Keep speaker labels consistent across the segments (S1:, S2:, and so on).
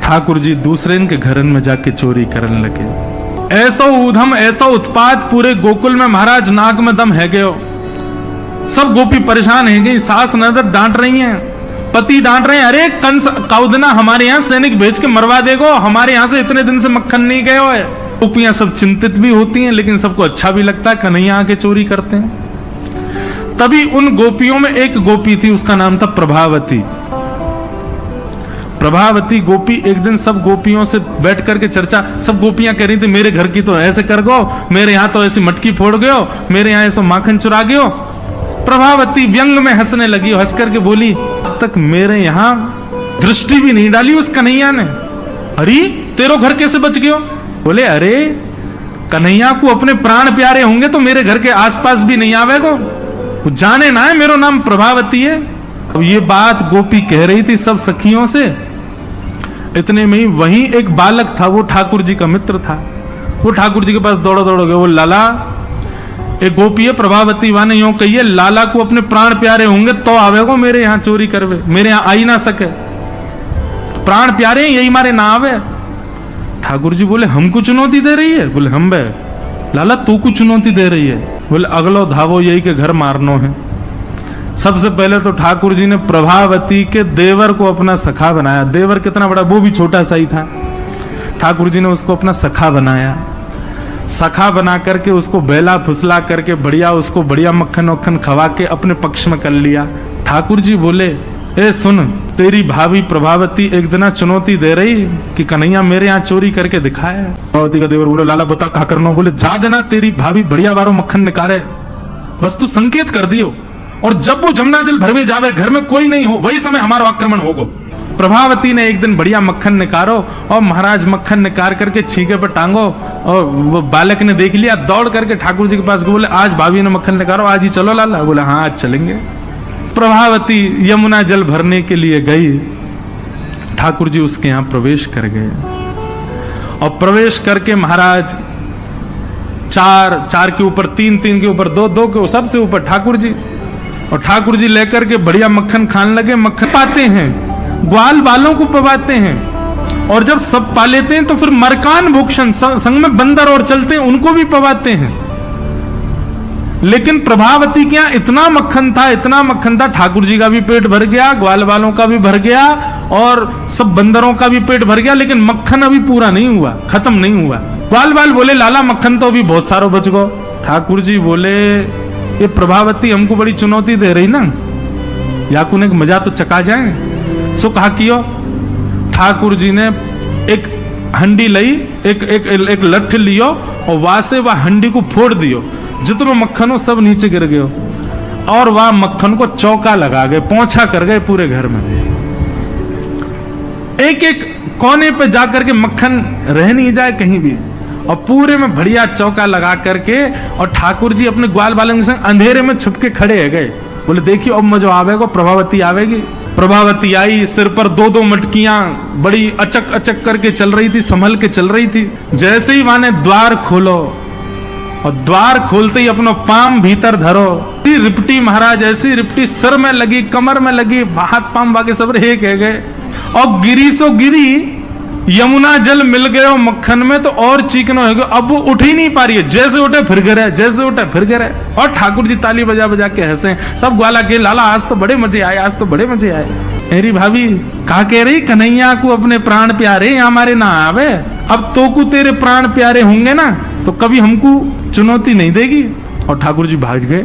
S1: ठाकुर जी दूसरे इनके घरन में जाके चोरी करने लगे। ऐसा ऊधम ऐसा उत्पात पूरे गोकुल में महाराज नाक में दम है गयो। सब गोपी परेशान है गई, सास नजर डांट रही हैं, पति डांट रहे हैं, अरे कंस कौदना हमारे यहाँ सैनिक भेज के मरवा देगो, हमारे यहाँ से इतने दिन से मक्खन नहीं गए है। गोपियां सब चिंतित भी होती हैं, लेकिन सबको अच्छा भी लगता है कन्हैया आके चोरी करते हैं। तभी उन गोपियों में एक गोपी थी, उसका नाम था प्रभावती। प्रभावती गोपी एक दिन सब गोपियों से बैठ करके चर्चा, सब गोपियां कह रही थी मेरे घर की तो ऐसे कर गो, मेरे यहाँ तो ऐसी मटकी फोड़ गयो, मेरे यहाँ ऐसा माखन चुरा गयो। प्रभावती व्यंग में हंसने लगी, हंस करके बोली आज तक मेरे यहाँ दृष्टि भी नहीं डाली उस कन्हैया ने। अरे तेरो घर कैसे बच गयो? बोले अरे कन्हैया को अपने प्राण प्यारे होंगे तो मेरे घर के आसपास भी नहीं आवेगो, वो जाने ना है मेरा नाम प्रभावती है। अब ये बात गोपी कह रही थी सब सखियों से। इतने में ही वहीं एक बालक था, वो ठाकुर जी का मित्र था। वो ठाकुर जी के पास दौड़ो गए, वो लाला एक गोपी है प्रभावती वाने यूं कहिए लाला को अपने प्राण प्यारे होंगे तो आवेगो मेरे यहाँ चोरी करवे, मेरे यहाँ आई ना सके, प्राण प्यारे यही मारे ना आवे। ठाकुर जी बोले हमको चुनौती दे रही है? बोले हम बे लाला तू को चुनौती दे रही है? बोले अगलो धावो यही के घर मारनो है। सबसे पहले तो ठाकुर जी ने प्रभावती के देवर को अपना सखा बनाया। देवर कितना बड़ा, वो भी छोटा सा ही था। ठाकुर जी ने उसको अपना सखा बनाया। सखा बना करके उसको बेला फुसला करके बढ़िया उसको बढ़िया मक्खन वक्खन खवा के अपने पक्ष में कर लिया। ठाकुर जी बोले ए सुन, तेरी भाभी प्रभावती एक दिन चुनौती दे रही कि कन्हैया मेरे यहाँ चोरी करके दिखाए। प्रभावती का देवर बोले लाला बता क्या करना? बोले जा देना तेरी भाभी बढ़िया बारो मक्खन निकाले, बस तू संकेत कर दियो, और जब वो जमुना जल भरवे जावे घर में कोई नहीं हो वही समय हमारा आक्रमण होगा। प्रभावती ने एक दिन बढ़िया मक्खन निकारो और महाराज मक्खन निकाल करके छीके पर टांगो, और वो बालक ने देख लिया, दौड़ करके ठाकुर जी के पास बोले आज भाभी ने मक्खन निकालो, आज ही चलो लाला। बोले हाँ आज चलेंगे। प्रभावती यमुना जल भरने के लिए गई। ठाकुर जी उसके यहाँ प्रवेश कर गए, और प्रवेश करके महाराज चार के ऊपर तीन के ऊपर दो के सबसे ऊपर ठाकुर जी, और ठाकुर जी लेकर के बढ़िया मक्खन खाने लगे। मक्खन पाते हैं, ग्वाल बालों को पवाते हैं, और जब सब पा लेते हैं तो फिर मरकान भूषण संग में बंदर और चलते हैं उनको भी पवाते हैं। लेकिन प्रभावती के यहाँ इतना मक्खन था, ठाकुर जी का भी पेट भर गया, ग्वाल बालों का भी भर गया, और सब बंदरों का भी पेट भर गया, लेकिन मक्खन अभी पूरा नहीं हुआ, खत्म नहीं हुआ। ग्वाल बाल बोले लाला मक्खन तो अभी बहुत सारो बच गो। ठाकुर जी बोले ये प्रभावती हमको बड़ी चुनौती दे रही ना, याकुन एक मजा तो चका जाए। सो कहा कियो। ठाकुर जी ने एक हंडी लई, एक लठ लियो, और वहां से वह हंडी को फोड़ दियो, जितनो मक्खन हो सब नीचे गिर गयो, और वह मक्खन को चौका लगा गए, पोंछा कर गए पूरे घर में। एक कोने पे जाकर के मक्खन रह नहीं जाए कहीं भी, और पूरे में बढ़िया चौका लगा करके, और ठाकुर जी अपने ग्वाल बालों के संग अंधेरे में छुप के खड़े है गए। बोले देखियो अब मजो आवेगा, प्रभावती आवेगी। प्रभावती आई, सिर पर दो मटकियां बड़ी अचक करके चल रही थी, संभल के चल रही थी। जैसे ही माने द्वार खोलो, और द्वार खोलते ही अपना पाम भीतर धरो, रिपटी महाराज ऐसी रिपटी सिर में लगी, कमर में लगी, हाथ पाम बाके सब एक है गए, और गिरी सो गिरी, यमुना जल मिल गए मक्खन में तो और चीकनो है गयो। अब वो उठ ही नहीं पा रही है, जैसे उठे फिर गिरे, जैसे उठे फिर गिरे। और ठाकुर जी ताली बजा के हंसे, सब ग्वाला के लाला आज तो बड़े मजे आए, आज तो बड़े मजे आए। मेरी भाभी कहा कह रही कन्हैया को अपने प्राण प्यारे हमारे ना आवे, अब तो को तेरे प्राण प्यारे होंगे ना तो कभी हमको चुनौती नहीं देगी। और ठाकुर जी भाग गए।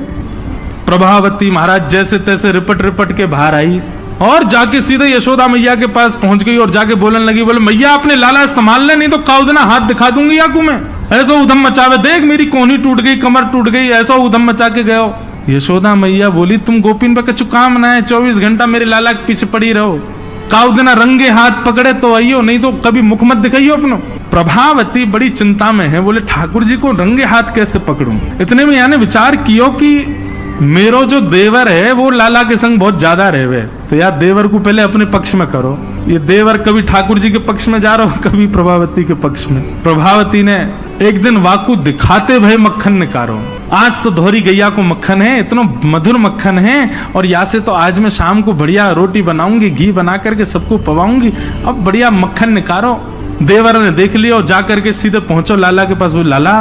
S1: प्रभावती महाराज जैसे तैसे रिपट के बाहर आई, और जाके सीधे यशोदा मैया के पास पहुंच गई, और जाके बोलने लगी, बोले मैया अपने लाला संभाल ले, नहीं तो काउदना हाथ दिखा दूंगी याकू मैं। ऐसा उधम मचावे, देख मेरी कोहनी टूट गई, कमर टूट गई, ऐसा उधम मचा के गयो। यशोदा मैया बोली तुम गोपीन पे कछु काम ना है, 24 घंटा मेरे लाला के पीछे पड़ी रहो, काउदना रंगे हाथ पकड़े तो आइयो, नहीं तो कभी मुख मत दिखाइयो अपनो। प्रभावती बड़ी चिंता में है, बोले ठाकुर जी को रंगे हाथ कैसे पकड़ूं। इतने में यानी विचार कियो कि मेरो जो देवर है वो लाला के संग बहुत ज्यादा रहवे, तो यार देवर को पहले अपने पक्ष में करो। ये देवर कभी ठाकुर जी के पक्ष में जा रहा हो, कभी प्रभावती के पक्ष में। प्रभावती ने एक दिन वाकू दिखाते भय मक्खन निकारो, आज तो धोरी गैया को मक्खन है, इतना मधुर मक्खन है, और यहाँ से तो आज मैं शाम को बढ़िया रोटी बनाऊंगी, घी बना करके सबको पवाऊंगी, अब बढ़िया मक्खन निकालो। देवर ने देख लिया और जाकर के सीधे पहुंचो लाला के पास। बोले लाला,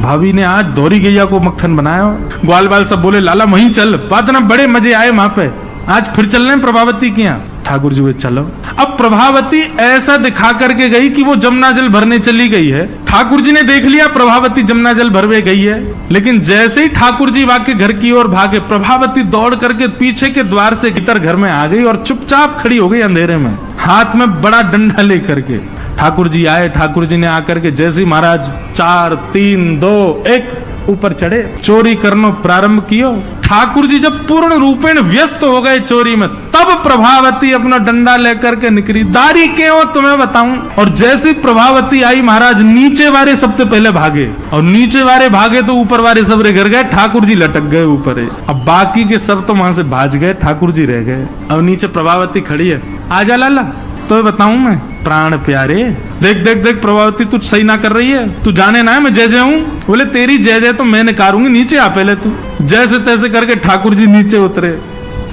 S1: भाभी ने आज धोरी गैया को मक्खन बनाया। ग्वाल बाल सब बोले लाला वहीं चल, बात ना बड़े मजे आए वहां पे, आज फिर चल रहे हैं प्रभावती के यहाँ। ठाकुर जी बोले चलो। अब प्रभावती ऐसा दिखा करके गई कि वो जमुना जल भरने चली गई है। ठाकुर जी ने देख लिया प्रभावती जमुना जल भरवे गई है, लेकिन जैसे ही ठाकुर जी वाके घर की ओर भागे, प्रभावती दौड़ करके पीछे के द्वार से भीतर घर में आ गई और चुपचाप खड़ी हो गई अंधेरे में, हाथ में बड़ा डंडा लेकर के। ठाकुर जी आए, ठाकुर जी ने आकर के जैसे महाराज 4 3 2 1 ऊपर चढ़े, चोरी करना प्रारंभ कियो। ठाकुर जी जब पूर्ण रूपेण व्यस्त हो गए चोरी में, तब प्रभावती अपना डंडा लेकर के निकली। दारी के हो तुम्हें बताऊं। और जैसी प्रभावती आई महाराज, नीचे वाले सबसे पहले भागे, और नीचे वाले भागे तो ऊपर वाले सब गिर गए, ठाकुर जी लटक गए ऊपर। अब बाकी के सब तो वहां से भाज गए, ठाकुर जी रह गए। अब नीचे प्रभावती खड़ी है, आजा लाला तो बताऊं मैं, प्राण प्यारे देख देख देख प्रभावती तू सही ना कर रही है, तू जाने ना है मैं जय जय हूं। बोले तेरी जय जय तो मैं निकारूंगी, नीचे आ पहले तू। जैसे तैसे करके ठाकुर जी नीचे उतरे।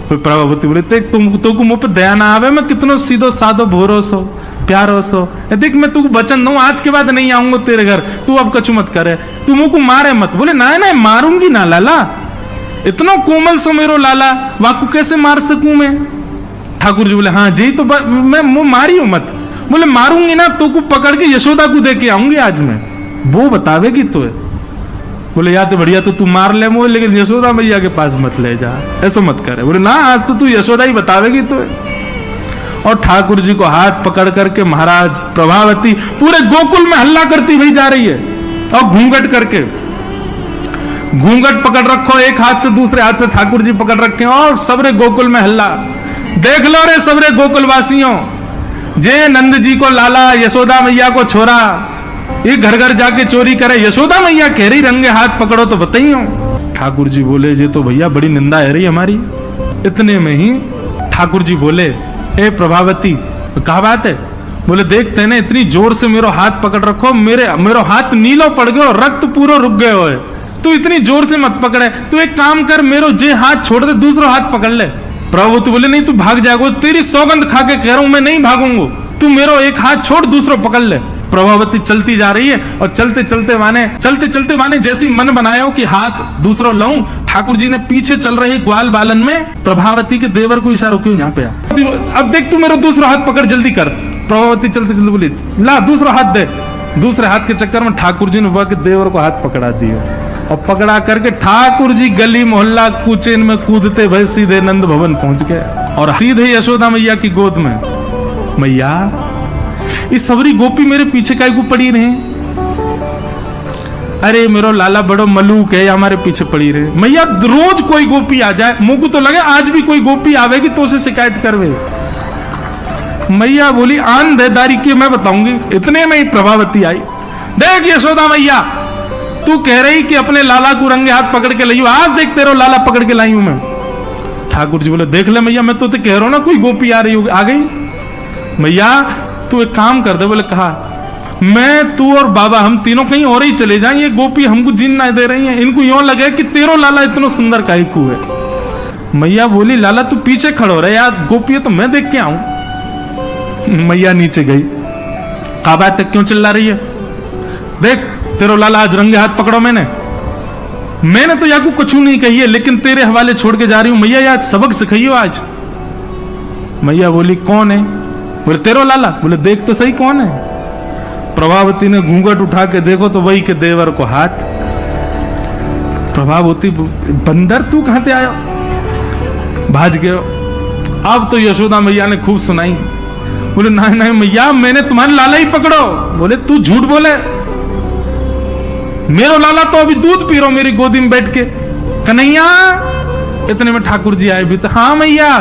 S1: प्रभावती बोले तुम तो मुंह पे दया ना आवे, मैं कितनो सीधो साधो भोरो सो प्यारो सो, देख मैं तू वचन दूं आज के बाद नहीं आऊंगा तेरे घर, तू अब कछु मत करे, तू मुंह को मारे मत। बोले ना ना मारूंगी ना लाला, इतना कोमल सो मेरो लाला, वाकू कैसे मार सकूं मैं। ठाकुर जी बोले हाँ जी तो मैं मुंह मारी हूं मत। बोले मारूंगी ना तो को पकड़ के यशोदा को दे के आऊंगी आज मैं, वो बतावेगी तो। बोले या तो बढ़िया तो तू मार ले मुझे, लेकिन यशोदा मैया के पास मत ले जा, ऐसा मत करे। बोले ना आज तो तू यशोदा ही बतावेगी तो। और ठाकुर जी को हाथ पकड़ करके महाराज प्रभावती पूरे गोकुल में हल्ला करती हुई जा रही है, और घूंघट करके, घूंघट पकड़ रखो एक हाथ से, दूसरे हाथ से ठाकुर जी पकड़ रखे, और सबरे गोकुल में हल्ला। देख लो रे सबरे गोकुल वासियों, जे नंद जी को लाला, यशोदा मैया को छोरा, ये घर घर जाके चोरी करे, यशोदा मैया कह रही रंगे हाथ पकड़ो तो बताइयो। ठाकुर जी बोले ये तो भैया बड़ी निंदा है रही हमारी। इतने में ही ठाकुर जी बोले ए प्रभावती क्या बात है। बोले देखते ना इतनी जोर से मेरो हाथ पकड़ रखो, मेरो हाथ नीलो पड़ गयो, रक्त पूरा रुक गयो है, तू इतनी जोर से मत पकड़े, तू एक काम कर मेरो जे हाथ छोड़ दे, दूसरा हाथ पकड़ ले। प्रभावती बोले नहीं तू भाग जाएगा, तेरी सौगंध खा के कह रहा हूं मैं नहीं भागूंगा, तू मेरा एक हाथ छोड़ दूसरा पकड़ ले। प्रभावती चलती जा रही है, और चलते चलते माने जैसी मन बनाया कि हाथ दूसरा लाऊं, ठाकुर जी ने पीछे चल रहे ग्वाल बालन में प्रभावती के देवर को इशारा क्यों यहाँ पे आ, अब देख तू मेरा दूसरा हाथ पकड़ जल्दी कर। प्रभावती चलते चलते बोली ला दूसरा हाथ दे। दूसरे हाथ के चक्कर में ठाकुर जी ने वह के देवर को हाथ पकड़ा दिया, और पकड़ा करके ठाकुर जी गली मोहल्ला कूचेन में कूदते भय सीधे नंद भवन पहुंच गए, और सीधे यशोदा मैया की गोद में। मैया इस सबरी गोपी मेरे पीछे काहे को पड़ी रहे, अरे मेरो लाला बड़ो मलूक है, हमारे पीछे पड़ी रहे। मैया रोज कोई गोपी आ जाए, मुंह को तो लगे आज भी कोई गोपी आवेगी तो उसे शिकायत करवे। मैया बोली आन देदारी की मैं बताऊंगी। इतने में ही प्रभावती आई, देख यशोदा मैया तू कह रही कि अपने लाला को रंगे हाथ पकड़ के लाई, आज देख तेरा लाला पकड़ के लाई हूं मैं। ठाकुर जी बोले देख ले मैया मैं तो कह रहा हूं ना कोई गोपी आ रही होगी, आ गई। मैया तू एक काम कर दे। बोले कहा मैं तू और बाबा हम तीनों कहीं और ही चले जाएं, ये गोपी हमको जीन ना दे रही है, इनको यूं लगे कि तेरो लाला इतना सुंदर काहे को है। मैया बोली लाला तू पीछे खड़ो रहे यार, गोपी है तो मैं देख के आऊं। मैया नीचे गई, कहा बात क्यों चिल्ला रही है, देख तेरो लाला आज रंगे हाथ पकड़ो। मैंने तो याकू कुछ नहीं कही है, लेकिन तेरे हवाले छोड़ के जा रही हूं। मैया यार सबक सिखाइयो आज। मैया बोली कौन है। बोले तेरो लाला। बोले देख तो सही कौन है। प्रभावती ने घूंघट उठा के देखो तो वही के देवर को हाथ। प्रभावती बंदर तू कहां से आया, भाज गयो। अब तो यशोदा मैया ने खूब सुनाई। बोले नहीं नहीं मैया मैंने तुम्हारे लाला ही पकड़ो। बोले तू झूठ बोले, मेरो लाला तो अभी दूध पी रहा मेरी गोदी में बैठ के। कन्हैया इतने में ठाकुर जी आए भी तो हाँ मैया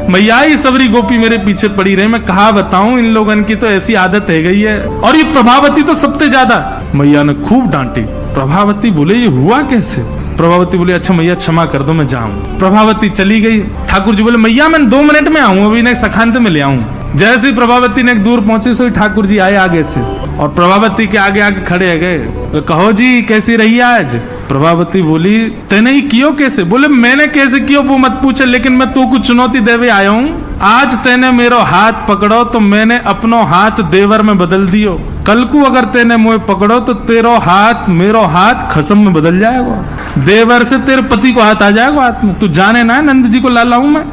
S1: मैया ये सबरी गोपी मेरे पीछे पड़ी रहे, मैं कहा बताऊं इन लोगों की तो ऐसी आदत है गई है, और ये प्रभावती तो सबसे ज्यादा। मैया ने खूब डांटी। प्रभावती बोले ये हुआ कैसे। प्रभावती बोले अच्छा मैया क्षमा कर दो मैं जाऊं। प्रभावती चली गई। ठाकुर जी बोले मैया मैं 2 मिनट में आऊं, अभी नहीं सखांत में ले आऊं। जैसे ही प्रभावती ने एक दूर पहुंची सो ठाकुर जी आए आगे से और प्रभावती के आगे आगे खड़े है गए। तो कहो जी कैसी रही आज? प्रभावती बोली तेने ही कियो कैसे? बोले मैंने कैसे कियो वो मत पूछे, लेकिन मैं तू को चुनौती देवे आया हूँ। आज तेने मेरो हाथ पकड़ो तो मैंने अपनो हाथ देवर में बदल दियो। कल को अगर तेने मुझे पकड़ो तो तेरो हाथ मेरो हाथ खसम में बदल जाएगा। देवर से तेरे पति को हाथ आ जाएगा हाथ में। तू जाने ना नंद जी को लाला हूं मैं।